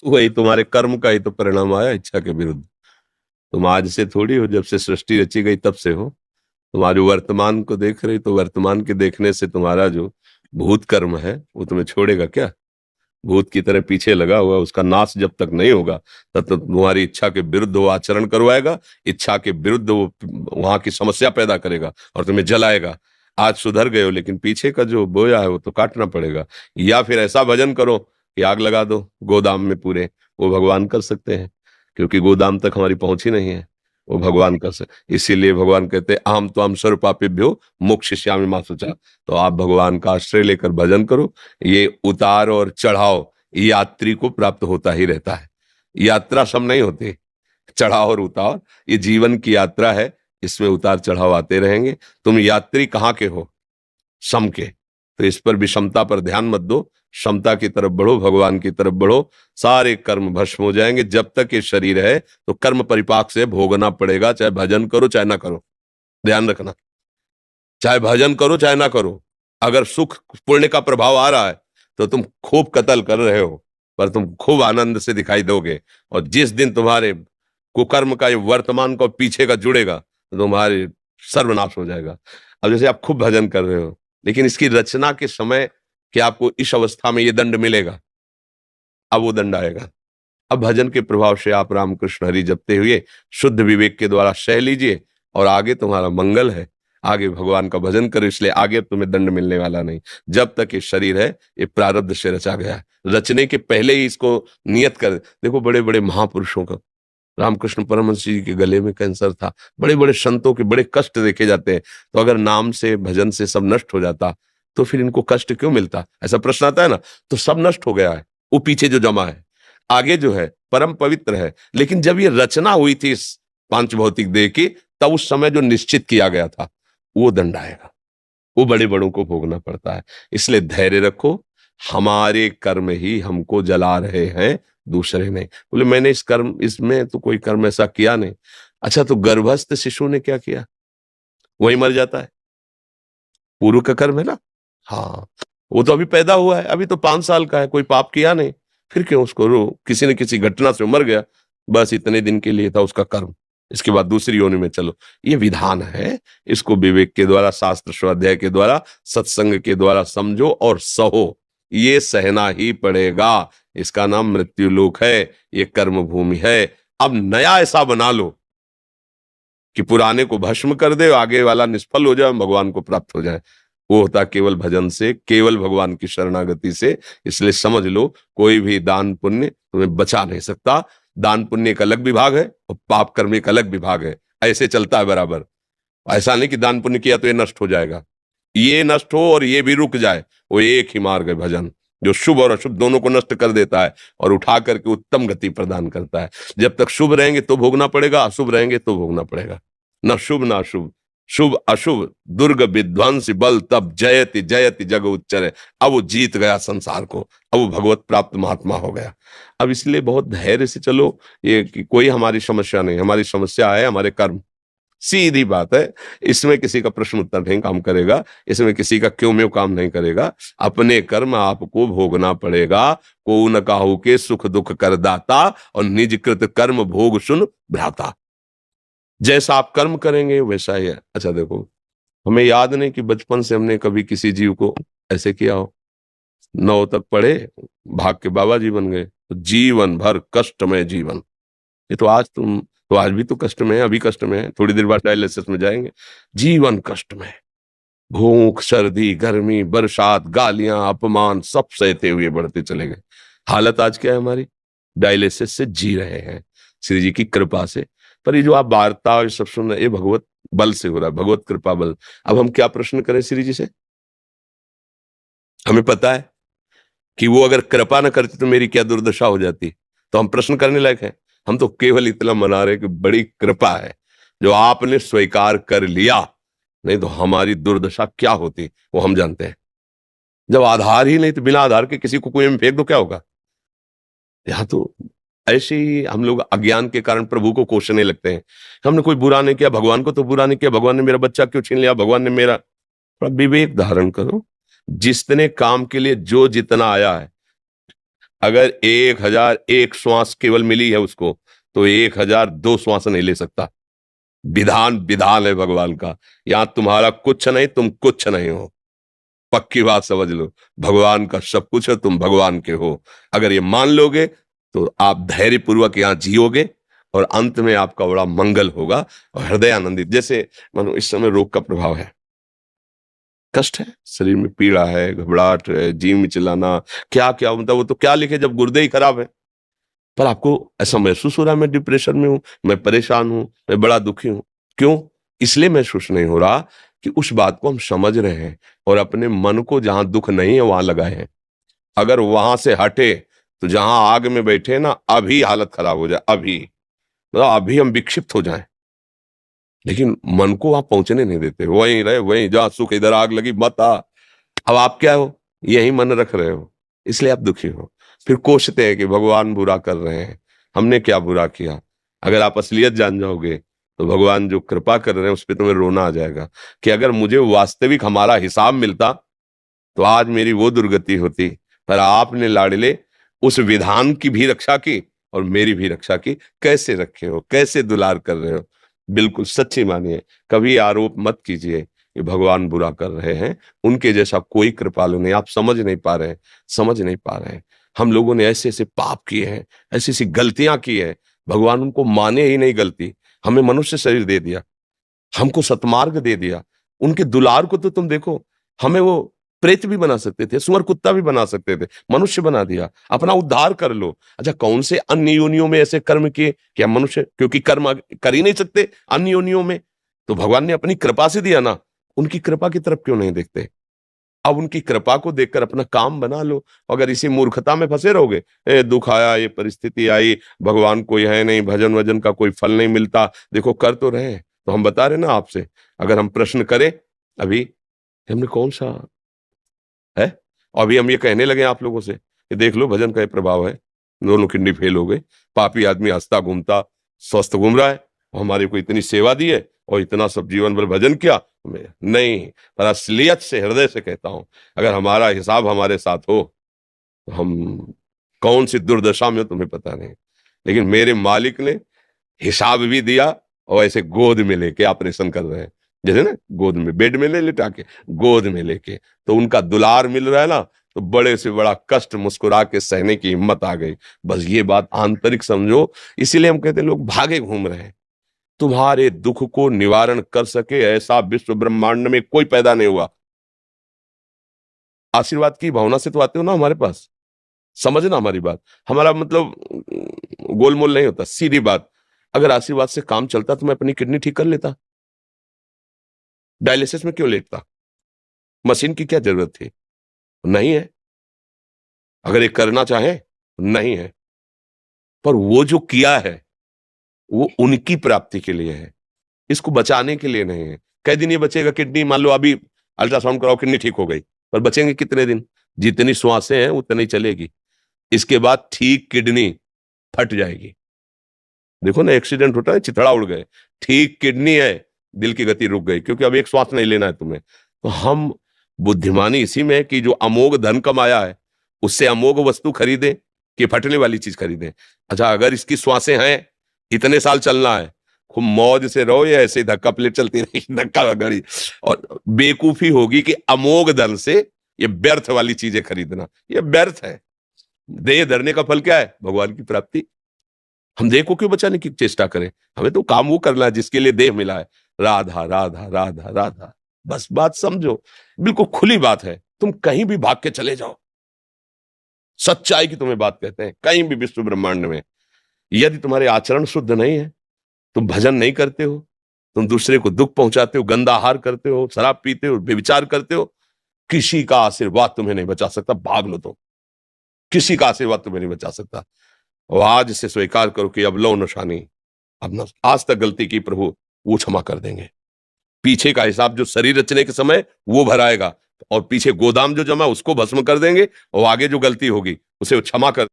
वही तुम्हारे कर्म का ही तो परिणाम आया, इच्छा के विरुद्ध। तुम आज से थोड़ी हो, जब से सृष्टि रची गई तब से हो। तुम्हारे वर्तमान को देख रही, तो वर्तमान के देखने से तुम्हारा जो भूत कर्म है वो तुम्हें छोड़ेगा क्या? भूत की तरह पीछे लगा हुआ, उसका नाश जब तक नहीं होगा तब तक तुम्हारी इच्छा के विरुद्ध वो आचरण करवाएगा। इच्छा के विरुद्ध वो वहां की समस्या पैदा करेगा और तुम्हें जलाएगा। आज सुधर गए हो, लेकिन पीछे का जो बोया है वो तो काटना पड़ेगा। या फिर ऐसा भजन करो कि आग लगा दो गोदाम में पूरे। वो भगवान कर सकते हैं, क्योंकि गोदाम तक हमारी पहुंच ही नहीं है। वो भगवान कर सकते, इसीलिए भगवान कहते हैं अहम तो हम सर्वपापेभ्यो मोक्षयिष्यामि मा शुचः। तो आप भगवान का आश्रय लेकर भजन करो। ये उतार और चढ़ाव यात्री को प्राप्त होता ही रहता है। यात्रा सब नहीं होती, चढ़ाव और उतार ये जीवन की यात्रा है। इसमें उतार चढ़ाव आते रहेंगे। तुम यात्री कहाँ के हो? सम के। तो इस पर विषमता पर ध्यान मत दो, क्षमता की तरफ बढ़ो, भगवान की तरफ बढ़ो। सारे कर्म भस्म हो जाएंगे। जब तक ये शरीर है तो कर्म परिपाक से भोगना पड़ेगा, चाहे भजन करो चाहे ना करो। ध्यान रखना, चाहे भजन करो चाहे ना करो। अगर सुख पुण्य का प्रभाव आ रहा है तो तुम खूब कत्ल कर रहे हो, पर तुम खूब आनंद से दिखाई दोगे। और जिस दिन तुम्हारे कुकर्म का ये वर्तमान को पीछे का जुड़ेगा तो तुम्हारे सर्वनाश हो जाएगा। अब जैसे आप खूब भजन कर रहे हो, लेकिन इसकी रचना के समय कि आपको इस अवस्था में ये दंड मिलेगा, अब वो दंड आएगा। अब भजन के प्रभाव से आप रामकृष्ण हरि जपते हुए शुद्ध विवेक के द्वारा सह लीजिए, और आगे तुम्हारा मंगल है। आगे भगवान का भजन करो, इसलिए आगे तुम्हें दंड मिलने वाला नहीं। जब तक ये शरीर है ये प्रारब्ध से रचा गया है। रचने के पहले ही इसको नियत कर। देखो बड़े बड़े महापुरुषों का, रामकृष्ण परमहंस जी के गले में कैंसर था, बड़े बड़े संतों के बड़े कष्ट देखे जाते हैं। तो अगर नाम से भजन से सब नष्ट हो जाता तो फिर इनको कष्ट क्यों मिलता? ऐसा प्रश्न आता है ना। तो सब नष्ट हो गया है, वो पीछे जो जमा है। आगे जो है परम पवित्र है। लेकिन जब ये रचना हुई थी इस पांच भौतिक देह की, तब उस समय जो निश्चित किया गया था वो दंड आएगा। वो बड़े बड़ों को भोगना पड़ता है। इसलिए धैर्य रखो। हमारे कर्म ही हमको जला रहे हैं, दूसरे नहीं। बोले मैंने इस कर्म, इसमें तो कोई कर्म ऐसा किया नहीं। अच्छा, तो गर्भस्थ शिशु ने क्या किया? वही मर जाता है। पूर्व का कर्म है ना। हाँ, वो तो अभी पैदा हुआ है, अभी तो 5 साल का है, कोई पाप किया नहीं। फिर क्यों उसको रो? किसी न किसी घटना से मर गया, बस इतने दिन के लिए था उसका कर्म। इसके बाद दूसरी योनि में चलो। ये विधान है। इसको विवेक के द्वारा, शास्त्र स्वाध्याय के द्वारा, सत्संग के द्वारा समझो और सहो। ये सहना ही पड़ेगा। इसका नाम मृत्यु लोक है, ये कर्म भूमि है। अब नया ऐसा बना लो कि पुराने को भस्म कर दे, आगे वाला निष्फल हो जाए, भगवान को प्राप्त हो जाए। वो होता केवल भजन से, केवल भगवान की शरणागति से। इसलिए समझ लो, कोई भी दान पुण्य तुम्हें बचा नहीं सकता। दान पुण्य एक अलग विभाग है और पाप कर्म एक अलग विभाग है। ऐसे चलता है बराबर। ऐसा नहीं कि दान पुण्य किया तो ये नष्ट हो जाएगा, ये नष्ट हो और ये भी रुक जाए। वो एक ही मार्ग है भजन, जो शुभ और अशुभ दोनों को नष्ट कर देता है और उठा करके उत्तम गति प्रदान करता है। जब तक शुभ रहेंगे तो भोगना पड़ेगा, अशुभ रहेंगे तो भोगना पड़ेगा। न शुभ न अशुभ, शुभ अशुभ दुर्ग विध्वंस बल तब जयति जयति जग उच्चर। अब वो जीत गया संसार को, अब वो भगवत प्राप्त महात्मा हो गया। अब इसलिए बहुत धैर्य से चलो। ये कि कोई हमारी समस्या नहीं, हमारी समस्या है हमारे कर्म। सीधी बात है। इसमें किसी का प्रश्न उत्तर नहीं काम करेगा, इसमें किसी का क्यों में काम नहीं करेगा। अपने कर्म आपको भोगना पड़ेगा। को न काहू के सुख दुख कर दाता, और निज कृत कर्म भोग सुन भ्राता। जैसा आप कर्म करेंगे वैसा ही है। अच्छा देखो, हमें याद नहीं कि बचपन से हमने कभी किसी जीव को ऐसे किया हो। 9 तक पढ़े, भाग के बाबा जी बन गए, तो जीवन भर कष्टमय जीवन। ये तो आज तुम, तो आज भी तो कष्ट में है, अभी कष्ट में है, थोड़ी देर बाद डायलिसिस में जाएंगे। जीवन कष्ट में, भूख सर्दी गर्मी बरसात गालियां अपमान सब सहते हुए बढ़ते चले गए। हालत आज क्या है हमारी? डायलिसिस से जी रहे हैं, श्री जी की कृपा से। पर ये जो आप वार्ता और ये सब सुन रहे, ये भगवत बल से हो रहा है, भगवत कृपा बल। अब हम क्या प्रश्न करें श्री जी से? हमें पता है कि वो अगर कृपा न करती तो मेरी क्या दुर्दशा हो जाती। तो हम प्रश्न करने लायक हैं। हम तो केवल इतना मना रहे कि बड़ी कृपा है जो आपने स्वीकार कर लिया, नहीं तो हमारी दुर्दशा क्या होती वो हम जानते हैं। जब आधार ही नहीं तो बिना आधार के किसी को कुएं में फेंक दो, क्या होगा? यहां तो ऐसे ही हम लोग अज्ञान के कारण प्रभु को कोसने लगते हैं। हमने कोई बुरा नहीं किया, भगवान को तो बुरा नहीं किया, भगवान ने मेरा बच्चा क्यों छीन लिया, भगवान ने मेरा। थोड़ा विवेक धारण करो। जितने काम के लिए जो जितना आया है, अगर 1001 श्वास केवल मिली है उसको, तो 1002 श्वास नहीं ले सकता। विधान विधान है भगवान का। यहां तुम्हारा कुछ नहीं, तुम कुछ नहीं हो। पक्की बात समझ लो, भगवान का सब कुछ है, तुम भगवान के हो। अगर ये मान लोगे तो आप धैर्य पूर्वक यहां जियोगे और अंत में आपका बड़ा मंगल होगा और हृदय आनंदित। जैसे मानो इस समय रोग का प्रभाव है, कष्ट है, शरीर में पीड़ा है, घबराहट है, जी में चिल्लाना, क्या क्या मतलब वो तो क्या लिखे जब गुर्दे ही खराब है। पर आपको ऐसा महसूस हो रहा है मैं डिप्रेशन में हूं, मैं परेशान हूं, मैं बड़ा दुखी हूं। क्यों? इसलिए महसूस नहीं हो रहा कि उस बात को हम समझ रहे हैं और अपने मन को जहां दुख नहीं है वहां लगाए हैं। अगर वहां से हटे तो जहां आग में बैठे ना, अभी हालत खराब हो जाए, अभी मतलब अभी हम विक्षिप्त हो जाएं। लेकिन मन को वहां पहुंचने नहीं देते, वहीं रहे, वहीं जहां सुख, इधर आग लगी मत आ। अब आप क्या हो? यही मन रख रहे हो, इसलिए आप दुखी हो। फिर कोसते हैं कि भगवान बुरा कर रहे हैं, हमने क्या बुरा किया। अगर आप असलियत जान जाओगे तो भगवान जो कृपा कर रहे हैं उस पर तुम्हें रोना आ जाएगा कि अगर मुझे वास्तविक हमारा हिसाब मिलता तो आज मेरी वो दुर्गति होती। पर आपने लाडले उस विधान की भी रक्षा की और मेरी भी रक्षा की। कैसे रखे हो, कैसे दुलार कर रहे हो। बिल्कुल सच्ची मानिए, कभी आरोप मत कीजिए कि भगवान बुरा कर रहे हैं। उनके जैसा कोई कृपालु नहीं। आप समझ नहीं पा रहे हैं, समझ नहीं पा रहे हैं। हम लोगों ने ऐसे ऐसे पाप किए हैं, ऐसी ऐसी गलतियां की है, भगवान उनको माने ही नहीं गलती। हमें मनुष्य शरीर दे दिया, हमको सतमार्ग दे दिया। उनके दुलार को तो तुम देखो, हमें वो प्रेत भी बना सकते थे, सुअर कुत्ता भी बना सकते थे, मनुष्य बना दिया। अपना उद्धार कर लो। अच्छा, कौन से अन्य योनियों में ऐसे कर्म किए कि हम मनुष्य, क्योंकि कर्म कर ही नहीं सकते अन्य योनियों में, तो भगवान ने अपनी कृपा से दिया ना। उनकी कृपा की तरफ क्यों नहीं देखते? अब उनकी कृपा को देखकर अपना काम बना लो। अगर इसी मूर्खता में फंसे रहोगे, दुख आया, ये परिस्थिति आई, भगवान कोई है नहीं, भजन वजन का कोई फल नहीं मिलता, देखो कर तो रहे हैं। तो हम बता रहे ना आपसे, अगर हम प्रश्न करें अभी, हमने कौन सा है, और अभी हम ये कहने लगे आप लोगों से कि देख लो भजन का ये प्रभाव है, दोनों किडनी फेल हो गई, पापी आदमी हंसता घूमता स्वस्थ घूम रहा है, हमारे को इतनी सेवा दी है और इतना सब जीवन भर भजन किया नहीं। पर असलियत से, हृदय से कहता हूं, अगर हमारा हिसाब हमारे साथ हो तो हम कौन सी दुर्दशा में हो तुम्हें पता नहीं। लेकिन मेरे मालिक ने हिसाब भी दिया और ऐसे गोद में लेके ऑपरेशन कर रहे हैं। जैसे ना गोद में, बेड में ले लिटा के, गोद में लेके, तो उनका दुलार मिल रहा है ना, तो बड़े से बड़ा कष्ट मुस्कुरा के सहने की हिम्मत आ गई। बस ये बात आंतरिक समझो। इसीलिए हम कहते हैं लोग भागे घूम रहे हैं। तुम्हारे दुख को निवारण कर सके ऐसा विश्व ब्रह्मांड में कोई पैदा नहीं हुआ। आशीर्वाद की भावना से तो आते हो ना हमारे पास, समझना हमारी बात। हमारा मतलब गोलमोल नहीं होता, सीधी बात। अगर आशीर्वाद से काम चलता तो मैं अपनी किडनी ठीक कर लेता, डायलिसिस में क्यों लेटता? मशीन की क्या जरूरत थी? नहीं है। अगर ये करना चाहे, नहीं है। पर वो जो किया है वो उनकी प्राप्ति के लिए है, इसको बचाने के लिए नहीं है। कई दिन ये बचेगा किडनी, मान लो अभी अल्ट्रासाउंड कराओ किडनी ठीक हो गई, पर बचेंगे कितने दिन? जितनी श्वासें हैं उतनी चलेगी। इसके बाद ठीक किडनी फट जाएगी। देखो ना, एक्सीडेंट होता है, चिथड़ा उड़ गए, ठीक किडनी है, दिल की गति रुक गई, क्योंकि अब एक श्वास नहीं लेना है तुम्हें। तो हम बुद्धिमानी इसी में है कि जो अमोघ धन कमाया है उससे अमोघ वस्तु खरीदें कि फटने वाली चीज खरीदें। अच्छा, अगर इसकी श्वासें हैं, इतने साल चलना है, खूब मौज से रहो, या ऐसे धक्का प्लेट चलती रहेगी, धक्का गाड़ी। और बेकूफी होगी कि अमोघ धन से ये व्यर्थ वाली चीजें खरीदना, ये व्यर्थ है। देह धरने का फल क्या है? भगवान की प्राप्ति। हम देह को क्यों बचाने की चेष्टा करें? हमें तो काम वो करना है जिसके लिए देह मिला है। राधा राधा राधा राधा, बस बात समझो। बिल्कुल खुली बात है, तुम कहीं भी भाग के चले जाओ, सच्चाई की तुम्हें बात कहते हैं, कहीं भी विश्व ब्रह्मांड में। यदि तुम्हारे आचरण शुद्ध नहीं है, तुम भजन नहीं करते हो, तुम दूसरे को दुख पहुंचाते हो, गंदा आहार करते हो, शराब पीते हो, व्यभिचार करते हो, किसी का आशीर्वाद तुम्हें नहीं बचा सकता। भाग लो तो, किसी का आशीर्वाद तुम्हें नहीं बचा सकता। और आज से स्वीकार करो कि अब लो नशानी, अब न आज तक गलती की, प्रभु वो क्षमा कर देंगे। पीछे का हिसाब जो शरीर रचने के समय वो भराएगा, और पीछे गोदाम जो जमा उसको भस्म कर देंगे, और आगे जो गलती होगी उसे क्षमा कर